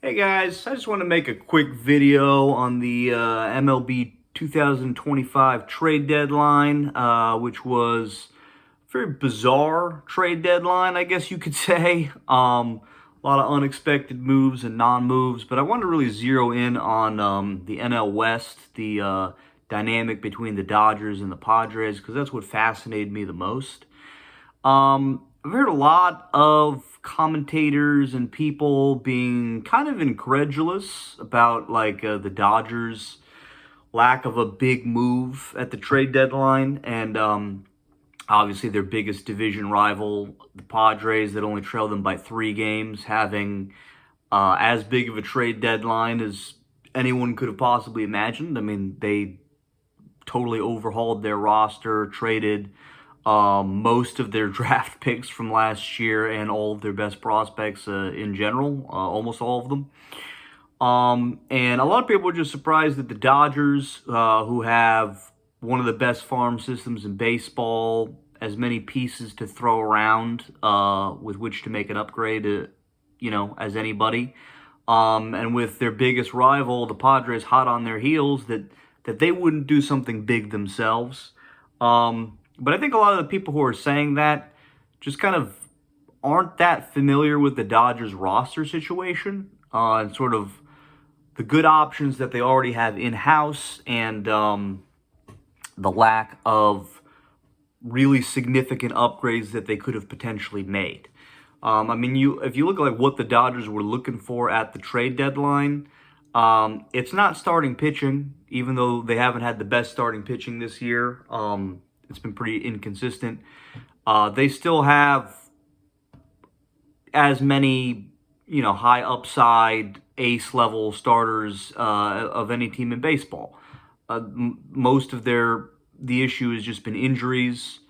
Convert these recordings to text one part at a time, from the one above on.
Hey guys, I just want to make a quick video on the MLB 2025 trade deadline, which was a very bizarre trade deadline, I guess you could say. A lot of unexpected moves and non-moves, but I wanted to really zero in on the NL West, the dynamic between the Dodgers and the Padres, because that's what fascinated me the most. I've heard a lot of commentators and people being kind of incredulous about the Dodgers' lack of a big move at the trade deadline, and obviously their biggest division rival, the Padres, that only trailed them by 3 games, having as big of a trade deadline as anyone could have possibly imagined. I mean, they totally overhauled their roster, traded most of their draft picks from last year and all of their best prospects in general, almost all of them. And a lot of people were just surprised that the Dodgers, who have one of the best farm systems in baseball, as many pieces to throw around with which to make an upgrade, as anybody, and with their biggest rival, the Padres, hot on their heels, that they wouldn't do something big themselves. But I think a lot of the people who are saying that just kind of aren't that familiar with the Dodgers roster situation and sort of the good options that they already have in-house and the lack of really significant upgrades that they could have potentially made. If you look at what the Dodgers were looking for at the trade deadline, it's not starting pitching, even though they haven't had the best starting pitching this year. It's been pretty inconsistent. They still have as many, high upside ace level starters of any team in baseball. Most of the issue has just been injuries.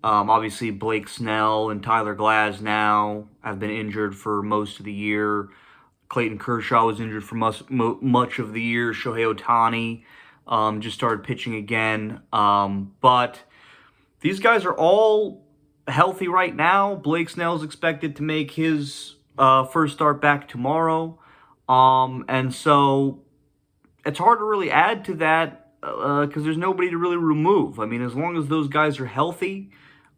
Obviously, Blake Snell and Tyler Glasnow have been injured for most of the year. Clayton Kershaw was injured for much of the year. Shohei Ohtani just started pitching again. But these guys are all healthy right now. Blake Snell's expected to make his first start back tomorrow. And so it's hard to really add to that because there's nobody to really remove. I mean, as long as those guys are healthy,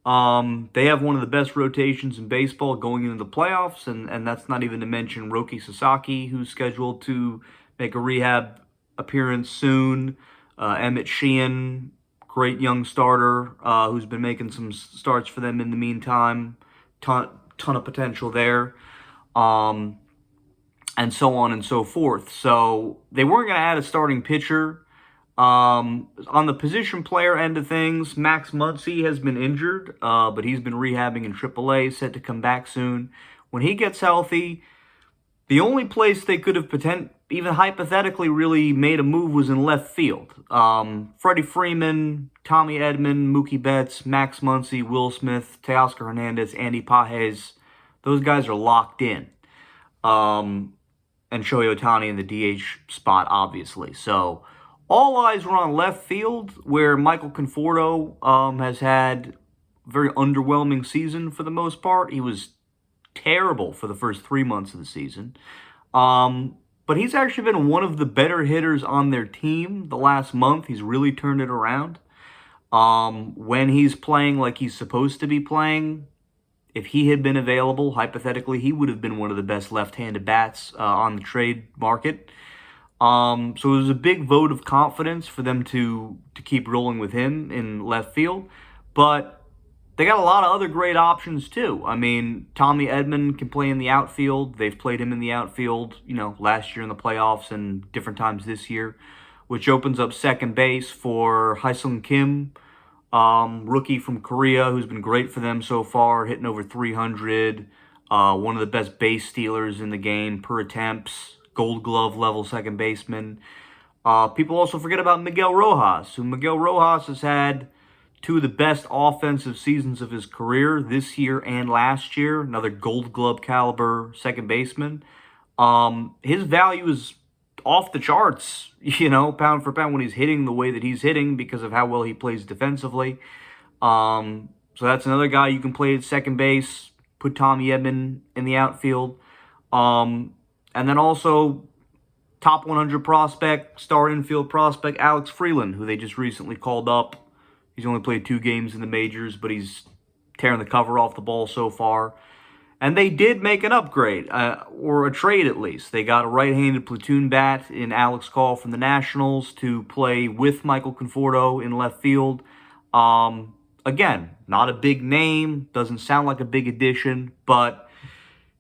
they have one of the best rotations in baseball going into the playoffs. And that's not even to mention Roki Sasaki, who's scheduled to make a rehab appearance soon. Emmett Sheehan, great young starter who's been making some starts for them in the meantime. Ton of potential there. And so on and so forth. So they weren't going to add a starting pitcher. On the position player end of things, Max Muncy has been injured, but he's been rehabbing in AAA, set to come back soon. When he gets healthy, the only place they could have even hypothetically really made a move was in left field. Freddie Freeman, Tommy Edman, Mookie Betts, Max Muncy, Will Smith, Teoscar Hernandez, Andy Pages, those guys are locked in. And Shohei Ohtani in the DH spot, obviously. So all eyes were on left field, where Michael Conforto has had a very underwhelming season for the most part. He was terrible for the first 3 months of the season. But he's actually been one of the better hitters on their team the last month. He's really turned it around. When he's playing like he's supposed to be playing, if he had been available, hypothetically, he would have been one of the best left-handed bats on the trade market. So it was a big vote of confidence for them to keep rolling with him in left field. But they got a lot of other great options, too. I mean, Tommy Edman can play in the outfield. They've played him in the outfield, last year in the playoffs and different times this year, which opens up second base for Hyesung Kim, rookie from Korea, who's been great for them so far, hitting over 300, one of the best base stealers in the game per attempts, Gold Glove level second baseman. People also forget about Miguel Rojas, Miguel Rojas has had 2 of the best offensive seasons of his career this year and last year. Another Gold Glove caliber second baseman. His value is off the charts, pound for pound when he's hitting the way that he's hitting because of how well he plays defensively. So that's another guy you can play at second base. Put Tommy Edman in the outfield. And then also top 100 prospect, star infield prospect, Alex Freeland, who they just recently called up. He's only played 2 games in the majors, but he's tearing the cover off the ball so far. And they did make an upgrade, or a trade at least. They got a right-handed platoon bat in Alex Call from the Nationals to play with Michael Conforto in left field. Again, not a big name, doesn't sound like a big addition, but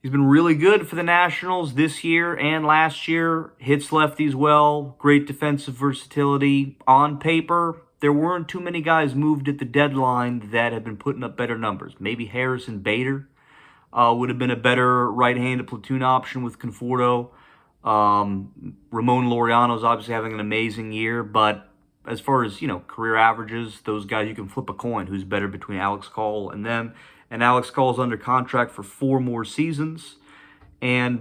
he's been really good for the Nationals this year and last year. Hits lefties well, great defensive versatility. On paper, there weren't too many guys moved at the deadline that have been putting up better numbers. Maybe Harrison Bader would have been a better right-handed platoon option with Conforto. Ramon Laureano is obviously having an amazing year, but as far as, career averages, those guys, you can flip a coin who's better between Alex Call and them. And Alex Call's under contract for 4 more seasons and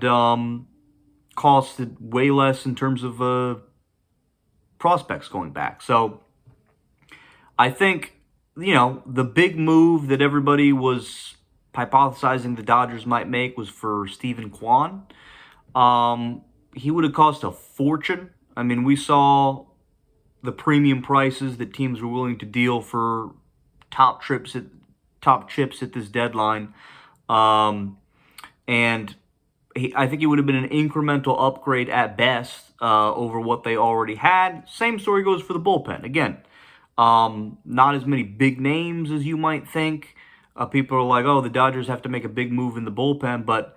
costed way less in terms of prospects going back. So I think, the big move that everybody was hypothesizing the Dodgers might make was for Steven Kwan. He would have cost a fortune. I mean, we saw the premium prices that teams were willing to deal for top chips at this deadline. And I think he would have been an incremental upgrade at best over what they already had. Same story goes for the bullpen. Again, not as many big names as you might think. People are like, oh, the Dodgers have to make a big move in the bullpen. But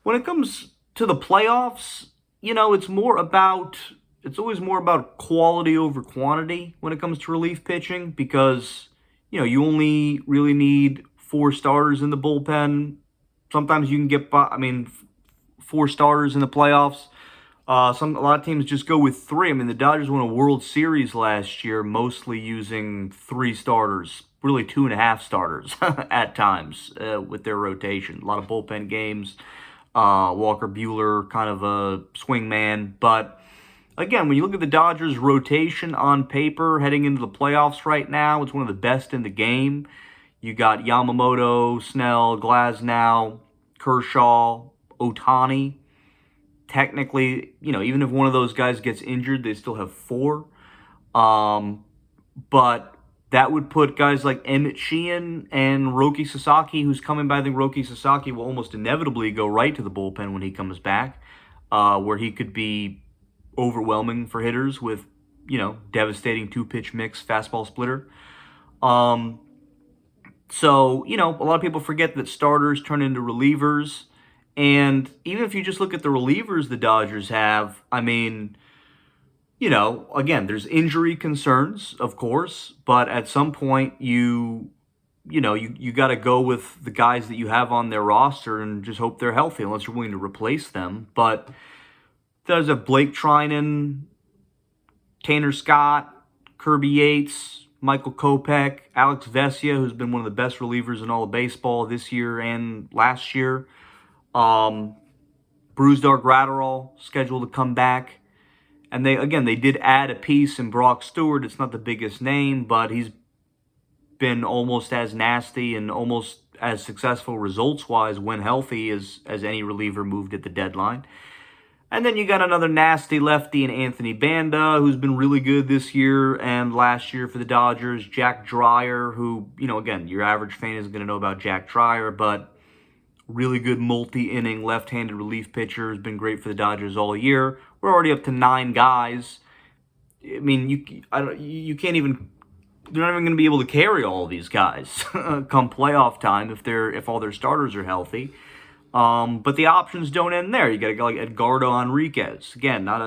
when it comes to the playoffs, it's always more about quality over quantity when it comes to relief pitching because, you only really need 4 starters in the bullpen. Sometimes you can get 4 starters in the playoffs. A lot of teams just go with 3. The Dodgers won a World Series last year, mostly using 3 starters, really 2.5 starters at times with their rotation. A lot of bullpen games. Walker Buehler, kind of a swing man. But again, when you look at the Dodgers' rotation on paper heading into the playoffs right now, it's one of the best in the game. You got Yamamoto, Snell, Glasnow, Kershaw, Ohtani. Technically, even if one of those guys gets injured, they still have 4. But that would put guys like Emmett Sheehan and Roki Sasaki, who's coming back. I think Roki Sasaki will almost inevitably go right to the bullpen when he comes back, where he could be overwhelming for hitters with, devastating 2-pitch mix fastball splitter. So, a lot of people forget that starters turn into relievers. And even if you just look at the relievers the Dodgers have, again, there's injury concerns, of course, but at some point you got to go with the guys that you have on their roster and just hope they're healthy unless you're willing to replace them. But there's a Blake Trinan, Tanner Scott, Kirby Yates, Michael Kopech, Alex Vesia, who's been one of the best relievers in all of baseball this year and last year. Brusdar Gratterall scheduled to come back. And they did add a piece in Brock Stewart. It's not the biggest name, but he's been almost as nasty and almost as successful results-wise when healthy as any reliever moved at the deadline. And then you got another nasty lefty in Anthony Banda, who's been really good this year and last year for the Dodgers. Jack Dreyer, who, again, your average fan isn't going to know about Jack Dreyer, but really good multi-inning left-handed relief pitcher, has been great for the Dodgers all year. We're already up to 9 guys. You can't even. They're not even going to be able to carry all of these guys come playoff time if all their starters are healthy. But the options don't end there. You got a guy like Edgardo Enriquez. Again, not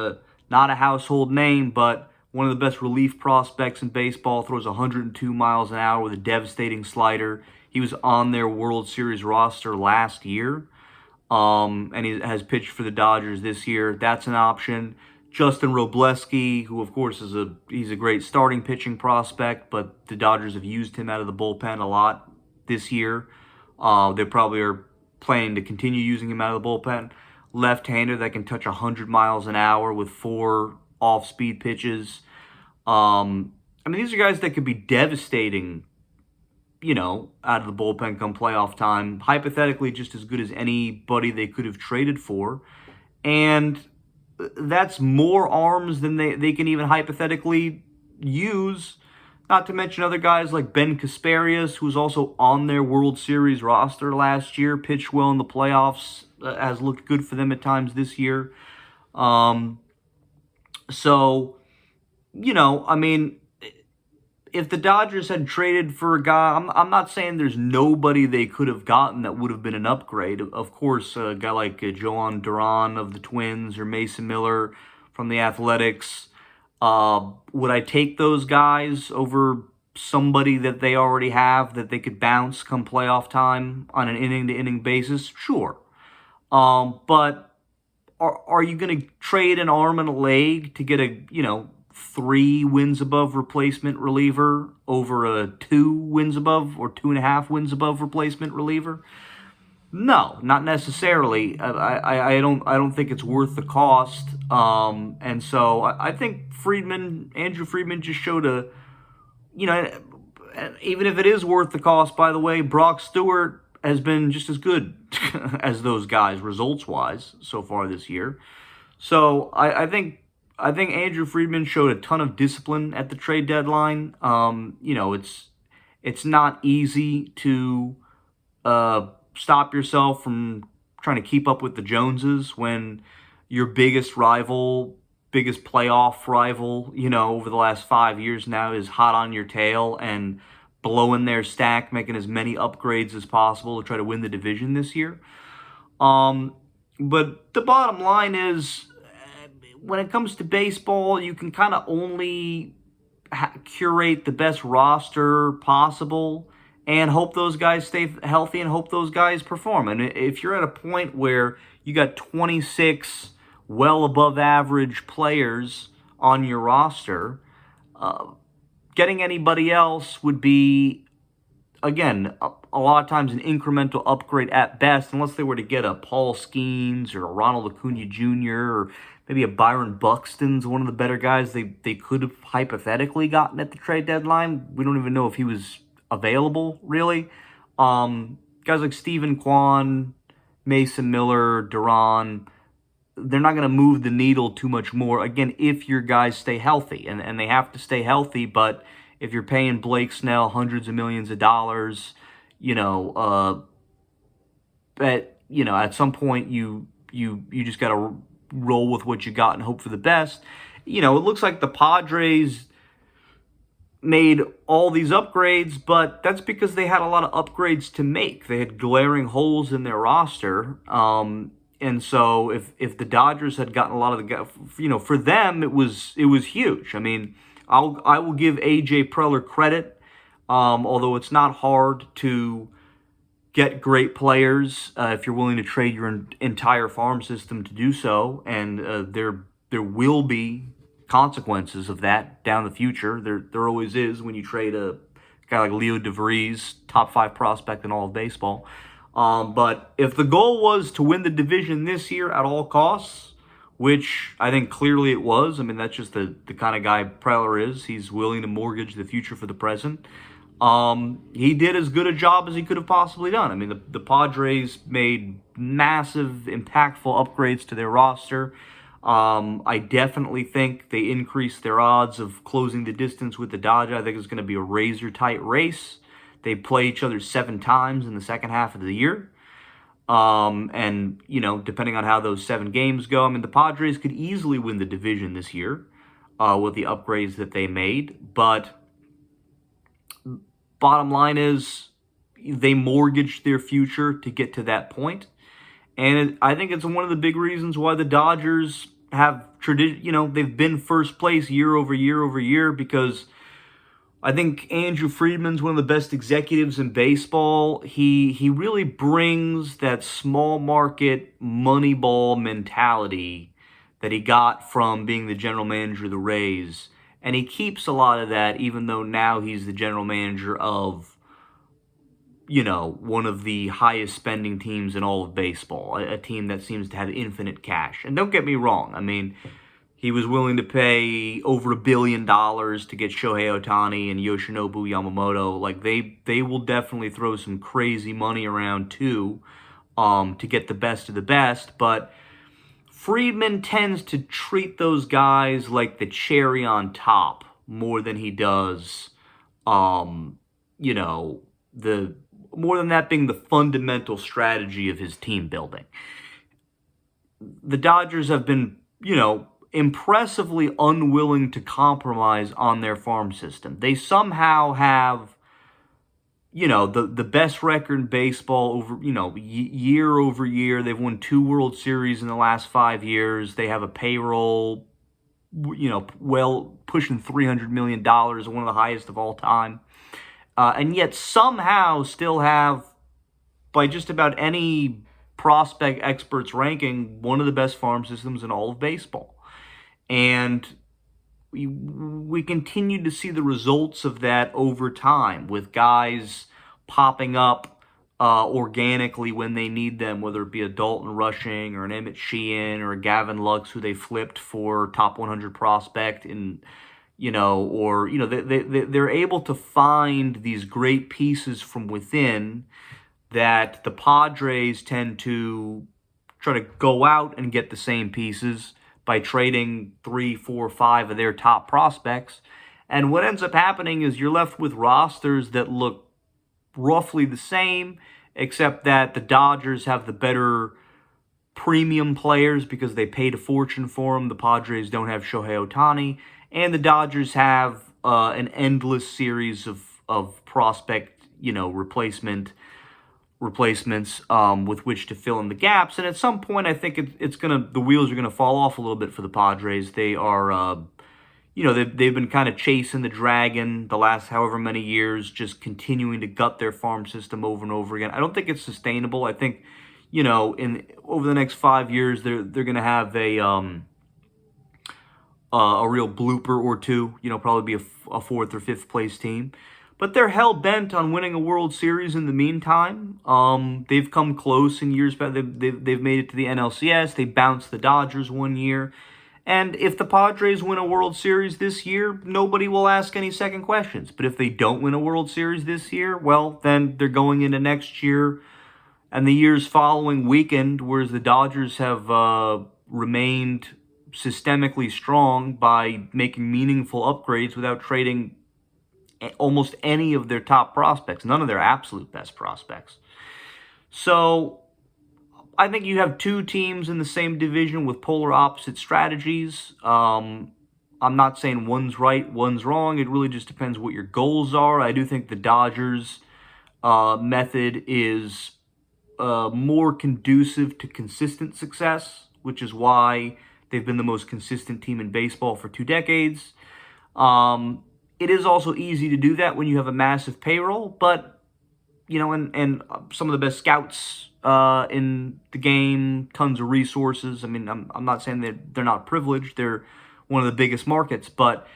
a household name, but one of the best relief prospects in baseball. Throws 102 miles an hour with a devastating slider. He was on their World Series roster last year, and he has pitched for the Dodgers this year. That's an option. Justin Robleski, who of course he's a great starting pitching prospect, but the Dodgers have used him out of the bullpen a lot this year. They probably are planning to continue using him out of the bullpen. Left-hander that can touch 100 miles an hour with 4 off-speed pitches. These are guys that could be devastating, out of the bullpen come playoff time. Hypothetically, just as good as anybody they could have traded for. And that's more arms than they can even hypothetically use. Not to mention other guys like Ben Kasparius, who's also on their World Series roster last year, pitched well in the playoffs, has looked good for them at times this year. Um, so, I mean, if the Dodgers had traded for a guy, I'm not saying there's nobody they could have gotten that would have been an upgrade. Of course, a guy like Joan Duran of the Twins or Mason Miller from the Athletics. Would I take those guys over somebody that they already have that they could bounce come playoff time on an inning-to-inning basis? Sure. But are you going to trade an arm and a leg to get a, 3 wins above replacement reliever over a 2 wins above or 2.5 wins above replacement reliever? No, not necessarily. I don't think it's worth the cost. And so I think Andrew Friedman just showed you know, even if it is worth the cost, by the way, Brock Stewart has been just as good as those guys results-wise so far this year. So I think Andrew Friedman showed a ton of discipline at the trade deadline. It's not easy to stop yourself from trying to keep up with the Joneses when your biggest playoff rival, over the last 5 years now is hot on your tail and blowing their stack, making as many upgrades as possible to try to win the division this year. But the bottom line is, when it comes to baseball, you can kind of only curate the best roster possible and hope those guys stay healthy and hope those guys perform. And if you're at a point where you got 26 well above average players on your roster, getting anybody else would be, again, a lot of times an incremental upgrade at best, unless they were to get a Paul Skeens or a Ronald Acuna Jr. or maybe a Byron Buxton's one of the better guys they could have hypothetically gotten at the trade deadline. We don't even know if he was available, really. Guys like Stephen Kwan, Mason Miller, Duran, they're not going to move the needle too much more, again, if your guys stay healthy. And they have to stay healthy, but if you're paying Blake Snell hundreds of millions of dollars, at some point you just got to roll with what you got and hope for the best. It looks like the Padres made all these upgrades, but that's because they had a lot of upgrades to make. They had glaring holes in their roster. And so if the Dodgers had gotten a lot of the guys, for them, it was huge. I mean, I will give A.J. Preller credit, although it's not hard to get great players if you're willing to trade your entire farm system to do so, and there will be consequences of that down the future. There always is when you trade a guy like Leo DeVries, top 5 prospect in all of baseball. But if the goal was to win the division this year at all costs, which I think clearly it was, I mean, that's just the kind of guy Preller is. He's willing to mortgage the future for the present. He did as good a job as he could have possibly done. I mean, the Padres made massive, impactful upgrades to their roster. I definitely think they increased their odds of closing the distance with the Dodgers. I think it's going to be a razor-tight race. They play each other 7 times in the second half of the year. And, depending on how those 7 games go, I mean, the Padres could easily win the division this year with the upgrades that they made. But bottom line is they mortgaged their future to get to that point. And I think it's one of the big reasons why the Dodgers have they've been first place year over year over year, because I think Andrew Friedman's one of the best executives in baseball. He really brings that small market Moneyball mentality that he got from being the general manager of the Rays. And he keeps a lot of that, even though now he's the general manager of, one of the highest spending teams in all of baseball, a team that seems to have infinite cash. And don't get me wrong, I mean, he was willing to pay over $1 billion to get Shohei Ohtani and Yoshinobu Yamamoto. Like, they will definitely throw some crazy money around too, to get the best of the best. But Friedman tends to treat those guys like the cherry on top more than he does, you know, the more than that being the fundamental strategy of his team building. The Dodgers have been, impressively unwilling to compromise on their farm system. They somehow have, the best record in baseball over, year over year. They've won 2 World Series in the last 5 years. They have a payroll, well pushing $300 million, one of the highest of all time. And yet somehow still have, by just about any prospect experts ranking, one of the best farm systems in all of baseball. And we continue to see the results of that over time with guys popping up organically when they need them, whether it be a Dalton Rushing or an Emmett Sheehan or a Gavin Lux, who they flipped for top 100 prospect, and they're able to find these great pieces from within that the Padres tend to try to go out and get the same pieces by trading 3, 4, 5 of their top prospects. And what ends up happening is you're left with rosters that look roughly the same, except that the Dodgers have the better premium players because they paid a fortune for them. The Padres don't have Shohei Ohtani. And the Dodgers have an endless series of prospect, replacements with which to fill in the gaps. And at some point, I think the wheels are gonna fall off a little bit for the Padres. They are, they've been kind of chasing the dragon the last however many years, just continuing to gut their farm system over and over again. I don't think it's sustainable. I think, over the next 5 years, they're gonna have a real blooper or two. Probably be a 4th or 5th place team. But they're hell-bent on winning a World Series in the meantime. They've come close in years back. They've made it to the NLCS. They bounced the Dodgers 1 year. And if the Padres win a World Series this year, nobody will ask any second questions. But if they don't win a World Series this year, well, then they're going into next year and the years following weakened, whereas the Dodgers have remained systemically strong by making meaningful upgrades without trading almost any of their top prospects, none of their absolute best prospects. So I think you have 2 teams in the same division with polar opposite strategies. I'm not saying one's right, one's wrong. It really just depends what your goals are. I do think the Dodgers method is more conducive to consistent success, which is why they've been the most consistent team in baseball for 2 decades. It is also easy to do that when you have a massive payroll, but, and some of the best scouts in the game, tons of resources. I mean, I'm not saying that they're not privileged. They're one of the biggest markets, but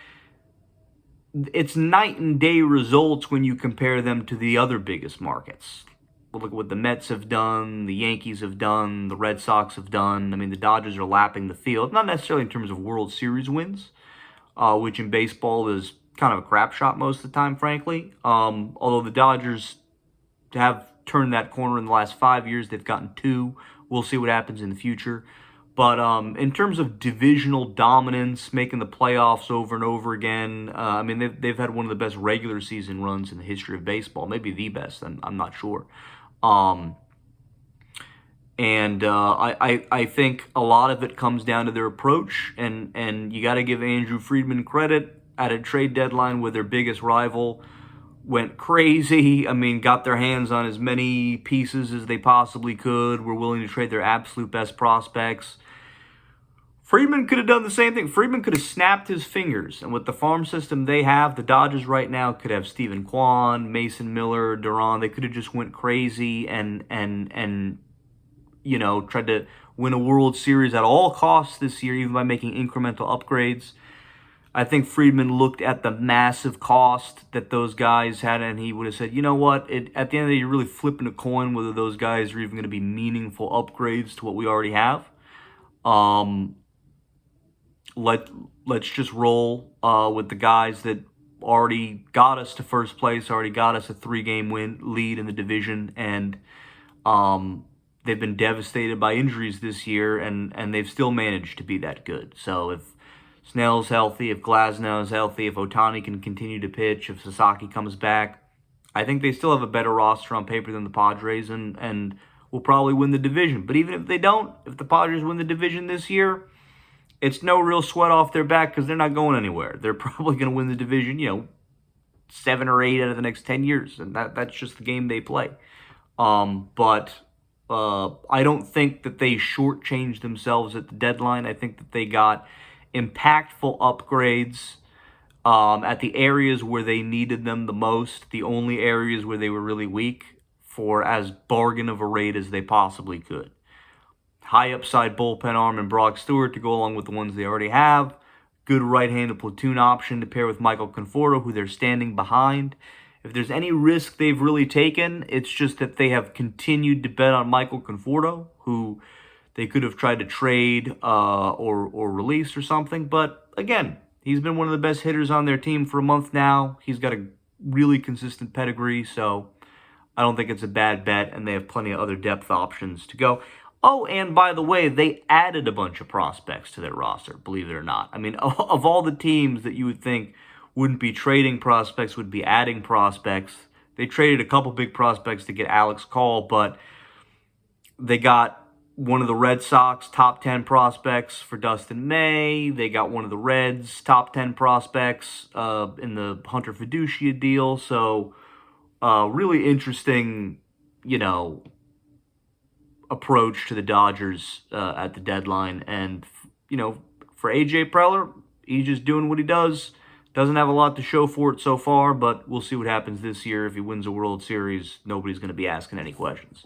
it's night and day results when you compare them to the other biggest markets. Look at what the Mets have done, the Yankees have done, the Red Sox have done. I mean, the Dodgers are lapping the field, not necessarily in terms of World Series wins, which in baseball is kind of a crap shot most of the time, frankly. Although the Dodgers have turned that corner in the last 5 years. They've gotten 2. We'll see what happens in the future. But in terms of divisional dominance, making the playoffs over and over again, I mean, they've had one of the best regular season runs in the history of baseball. Maybe the best, I'm not sure. I think a lot of it comes down to their approach, and you got to give Andrew Friedman credit. At a trade deadline where their biggest rival went crazy, I mean, got their hands on as many pieces as they possibly could, were willing to trade their absolute best prospects. Friedman could have done the same thing. Friedman could have snapped his fingers, and with the farm system they have, the Dodgers right now could have Stephen Kwan, Mason Miller, Duran. They could have just went crazy and tried to win a World Series at all costs this year, even by making incremental upgrades. I think Friedman looked at the massive cost that those guys had, and he would have said, you know what, at the end of the day, you're really flipping a coin whether those guys are even going to be meaningful upgrades to what we already have. Let's just roll with the guys that already got us to first place, already got us a 3-game win lead in the division, and they've been devastated by injuries this year, and they've still managed to be that good. So if Snell's healthy, if Glasnow's healthy, if Ohtani can continue to pitch, if Sasaki comes back, I think they still have a better roster on paper than the Padres, and will probably win the division. But even if they don't, if the Padres win the division this year, it's no real sweat off their back because they're not going anywhere. They're probably going to win the division, 7 or 8 out of the next 10 years, and that's just the game they play. But I don't think that they shortchanged themselves at the deadline. I think that they got impactful upgrades at the areas where they needed them the most, the only areas where they were really weak, for as bargain of a rate as they possibly could. High upside bullpen arm and Brock Stewart to go along with the ones they already have. Good right-handed platoon option to pair with Michael Conforto, who they're standing behind. If there's any risk they've really taken, it's just that they have continued to bet on Michael Conforto, who they could have tried to trade or release or something. But again, he's been one of the best hitters on their team for a month now. He's got a really consistent pedigree, so I don't think it's a bad bet, and they have plenty of other depth options to go. Oh, and by the way, they added a bunch of prospects to their roster, believe it or not. I mean, of all the teams that you would think wouldn't be trading prospects, would be adding prospects, they traded a couple big prospects to get Alex Call, but they got one of the Red Sox top 10 prospects for Dustin May. They got one of the Reds top 10 prospects in the Hunter Fiducia deal. So really interesting, approach to the Dodgers at the deadline. And, for AJ Preller, he's just doing what he does. Doesn't have a lot to show for it so far, but we'll see what happens this year. If he wins a World Series, nobody's going to be asking any questions.